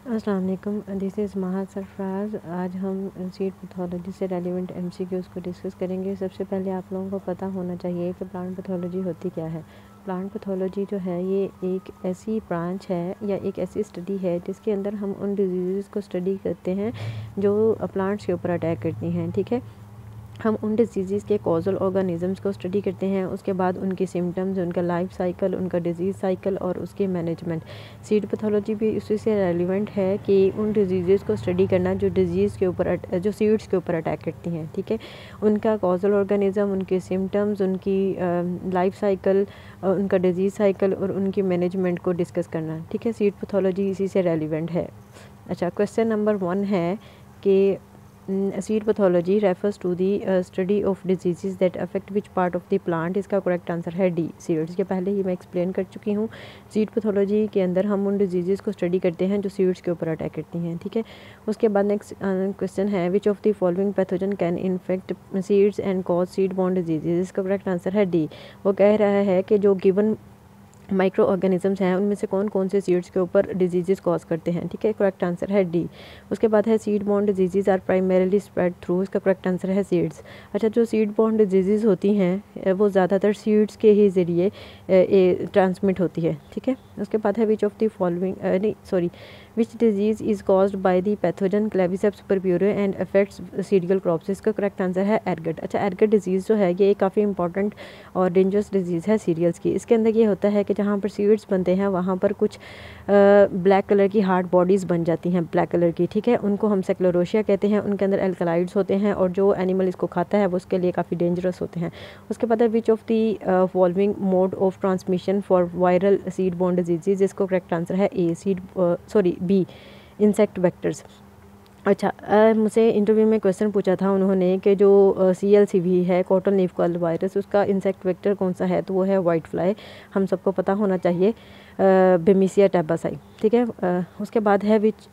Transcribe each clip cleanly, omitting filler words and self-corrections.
अस्सलाम वालेकुम, this is महाद सरफराज। आज हम सीड पैथोलॉजी से रेलिवेंट एमसीक्यूज़ को डिस्कस करेंगे। सबसे पहले आप लोगों को पता होना चाहिए कि प्लांट पैथोलॉजी होती क्या है। प्लांट पैथोलॉजी जो है ये एक ऐसी ब्रांच है या एक ऐसी स्टडी है जिसके अंदर हम उन डिजीज़ को स्टडी करते हैं जो प्लांट्स के ऊपर अटैक करती हैं। ठीक है, हम उन डिजीज़ के कॉजल ऑर्गेनिज़म्स को स्टडी करते हैं, उसके बाद उनके सिम्टम्स, उनका लाइफ साइकिल, उनका डिजीज़ साइकिल और उसके मैनेजमेंट। सीड पैथोलॉजी भी उसी से रेलिवेंट है कि उन डिजीज़ को स्टडी करना जो डिजीज़ के ऊपर जो सीड्स के ऊपर अटैक करती हैं। ठीक है, उनका कॉजल ऑर्गेनिज़म, उनके सिम्टम्स, उनकी लाइफ साइकिल, उनका डिजीज़ साइकिल और उनकी मैनेजमेंट को डिस्कस करना। ठीक है, सीड पैथोलॉजी इसी से रेलिवेंट है। अच्छा, क्वेश्चन नंबर 1 है कि seed pathology refers to the study of disease that affect which part of the plant. इसका करेक्ट आंसर है डी, सीड्स। के पहले ही मैं एक्सप्लेन कर चुकी हूँ। सीड पैथोलॉजी के अंदर हम उन डिजीज़ को स्टडी करते हैं जो सीड्स के ऊपर अटैक करती हैं। ठीक है, उसके बाद नेक्स्ट क्वेश्चन है which of the following pathogen can infect seeds and cause seed borne disease. इसका करेक्ट आंसर है डी। वो कह रहा है कि जो गिवन माइक्रो ऑर्गेनिजम्स हैं उनमें से कौन कौन से सीड्स के ऊपर डिजीज़ कॉज करते हैं। ठीक है, करेक्ट आंसर है डी। उसके बाद है seed borne disease are primarily spread through. इसका करेक्ट आंसर है सीड्स। अच्छा, जो सीड बॉर्न डिजीज़ होती हैं वो ज़्यादातर सीड्स के ही ज़रिए ट्रांसमिट होती है। ठीक है, उसके बाद है which of the following which disease is caused by the pathogen Claviceps purpurea and affects cereal crops. इसका करेक्ट आंसर है एरगट। अच्छा, एरगट डिजीज़ जो है ये काफ़ी इंपॉर्टेंट और डेंजरस डिजीज़ है सीरियल्स की। इसके अंदर ये होता है कि जहाँ पर सीड्स बनते हैं वहाँ पर कुछ ब्लैक कलर की हार्ड बॉडीज़ बन जाती हैं, ब्लैक कलर की। ठीक है, उनको हम सेक्लोरोशिया कहते हैं। उनके अंदर एल्कलाइड्स होते हैं और जो एनिमल इसको खाता है वो उसके लिए काफ़ी डेंजरस होते हैं। उसके बाद है which of the following mode of transmission for viral seed borne disease. इसको करेक्ट आंसर है ए, बी, इंसेक्ट वेक्टर्स। अच्छा, मुझसे इंटरव्यू में क्वेश्चन पूछा था उन्होंने कि जो CLCV है, कॉटन लीफ कर्ल वायरस, उसका इंसेक्ट वेक्टर कौन सा है, तो वो है वाइट फ्लाई। हम सबको पता होना चाहिए, बेमिसिया टैबासाई। ठीक है, उसके बाद है which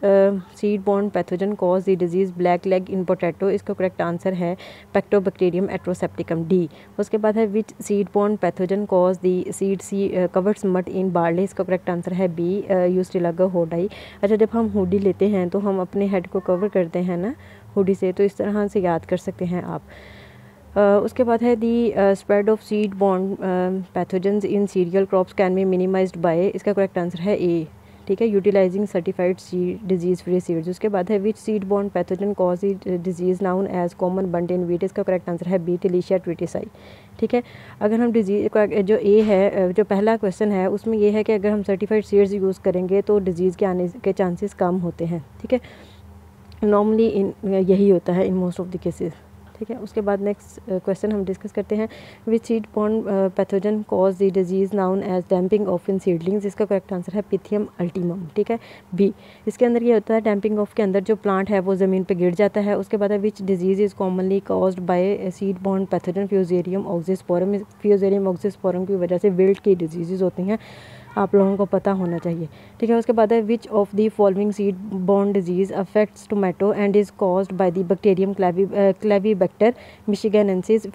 seed borne pathogen cause the disease black leg in potato. इसका करेक्ट आंसर है पैक्टोबैक्टीरियम एट्रोसेप्टिकम, डी। उसके बाद है which seed borne pathogen cause the seed covered smut in barley. इसका करेक्ट आंसर है बी, यूस्टिलागा होडाई। अच्छा, जब हम हुडी लेते हैं तो हम अपने हेड को कवर करते हैं ना हुडी से, तो इस तरह से याद कर सकते हैं आप। उसके बाद है the spread of seed borne pathogens in cereal crops can be minimised by. इसका करेक्ट आंसर है ए। ठीक है, utilising certified seed disease free seeds. उसके बाद है which seed borne pathogen cause disease known as common bunt in wheat. इसका correct answer है B, Tilletia tritici. ठीक है, अगर हम डिजीज़ का जो ए है, जो पहला क्वेश्चन है उसमें ये है कि अगर हम सर्टिफाइड सीड्स यूज़ करेंगे तो डिजीज़ के आने के चांसेस कम होते हैं। ठीक है, नॉर्मली यही होता है in most of the cases. ठीक है, उसके बाद नेक्स्ट क्वेश्चन हम डिस्कस करते हैं which seed borne pathogen cause the disease known as damping off in seedlings. इसका करेक्ट आंसर है पिथियम अल्टीमम। ठीक है, बी। इसके अंदर ये होता है डैम्पिंग ऑफ के अंदर जो प्लांट है वो ज़मीन पे गिर जाता है। उसके बाद है which disease is commonly caused by seed borne pathogen Fusarium oxysporum. Fusarium oxysporum की वजह से विल्ट की डिजीज़ होती हैं, आप लोगों को पता होना चाहिए। ठीक है, उसके बाद है which of the following seed borne disease affects tomato and is caused by the bacterium Clavibacter michiganensis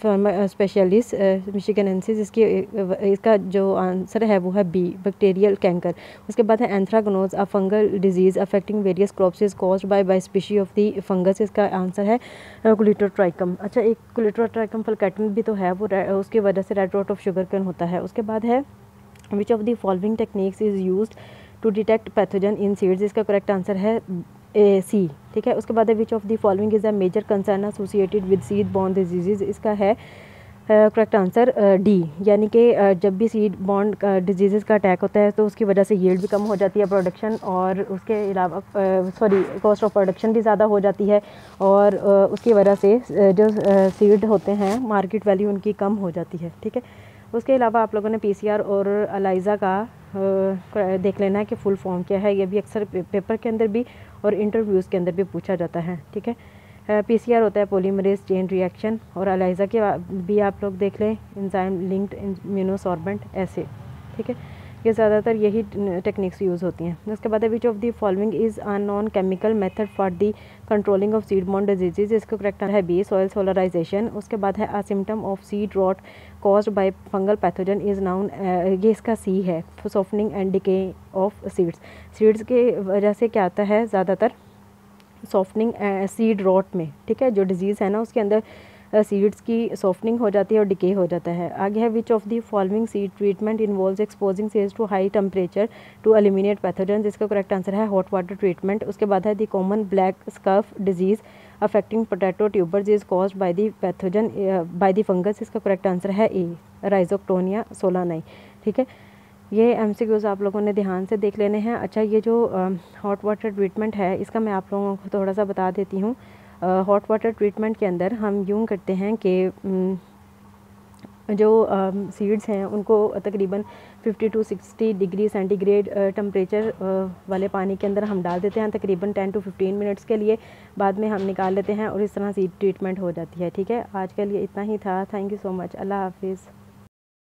specialis michiganensis. इसका जो आंसर है वो है बी, बैक्टीरियल कैंकर। उसके बाद है anthracnose, a fungal disease affecting various crops is caused by species of the fungus. इसका answer है क्लिटोट्राइकम। अच्छा, एक क्लिटोट्राइकम फलकैटन भी तो है, वो उसकी वजह से red rot of sugarcane होता है। उसके बाद है which of the following techniques is used to detect pathogen in seeds. इसका करेक्ट आंसर है ए, सी। ठीक है, उसके बाद है which of the following is a major concern associated with seed borne disease. इसका है करेक्ट आंसर डी, यानी कि जब भी सीड बॉर्न डिजीज़ का अटैक होता है तो उसकी वजह से यील्ड भी कम हो जाती है, प्रोडक्शन, और उसके अलावा कॉस्ट ऑफ प्रोडक्शन भी ज़्यादा हो जाती है, और उसकी वजह से जो सीड होते हैं मार्केट वैल्यू उनकी कम हो जाती है। ठीक है, उसके अलावा आप लोगों ने PCR और अलाइज़ा का देख लेना है कि फुल फॉर्म क्या है। ये भी अक्सर पेपर के अंदर भी और इंटरव्यूज़ के अंदर भी पूछा जाता है। ठीक है, PCR होता है पॉलीमरेज चेन रिएक्शन, और अलाइज़ा के भी आप लोग देख लें, एंजाइम लिंक्ड इम्यूनोसॉर्बेंट, ऐसे। ठीक है, ये ज़्यादातर यही टेक्निक्स यूज़ होती हैं। उसके बाद है which of the following is a non chemical method for the controlling of seed borne diseases. इसका करेक्ट आंसर है बी, सॉइल सोलराइजेशन। उसके बाद है a symptom of seed rot caused by fungal pathogen is known, ये इसका C है, softening and decay of seeds. Seeds के वजह से क्या आता है ज़्यादातर सॉफ्टनिंग सीड रॉट में, ठीक है, जो डिजीज़ है ना उसके अंदर सीड्स की सॉफ्टनिंग हो जाती है और डिके हो जाता है। आगे है which of the following seed treatment involves exposing seeds to high temperature to eliminate pathogen. जिसका करेक्ट आंसर है हॉट वाटर ट्रीटमेंट। उसके बाद है the common black scurf disease affecting potato tubers is caused by the pathogen by the fungus. इसका correct answer है A, Rhizoctonia सोलानाई। ठीक है, ये एमसीक्यूज़ आप लोगों ने ध्यान से देख लेने हैं। अच्छा, ये जो हॉट वाटर ट्रीटमेंट है इसका मैं आप लोगों को थोड़ा सा बता देती हूँ। हॉट वाटर ट्रीटमेंट के अंदर हम यूँ करते हैं कि जो सीड्स हैं उनको तकरीबन 50 to 60 डिग्री सेंटीग्रेड टेम्परेचर वाले पानी के अंदर हम डाल देते हैं तकरीबन 10 to 15 मिनट्स के लिए। बाद में हम निकाल लेते हैं और इस तरह सीड ट्रीटमेंट हो जाती है। ठीक है, आज के लिए इतना ही था। Thank you so much. अल्लाह हाफिज़।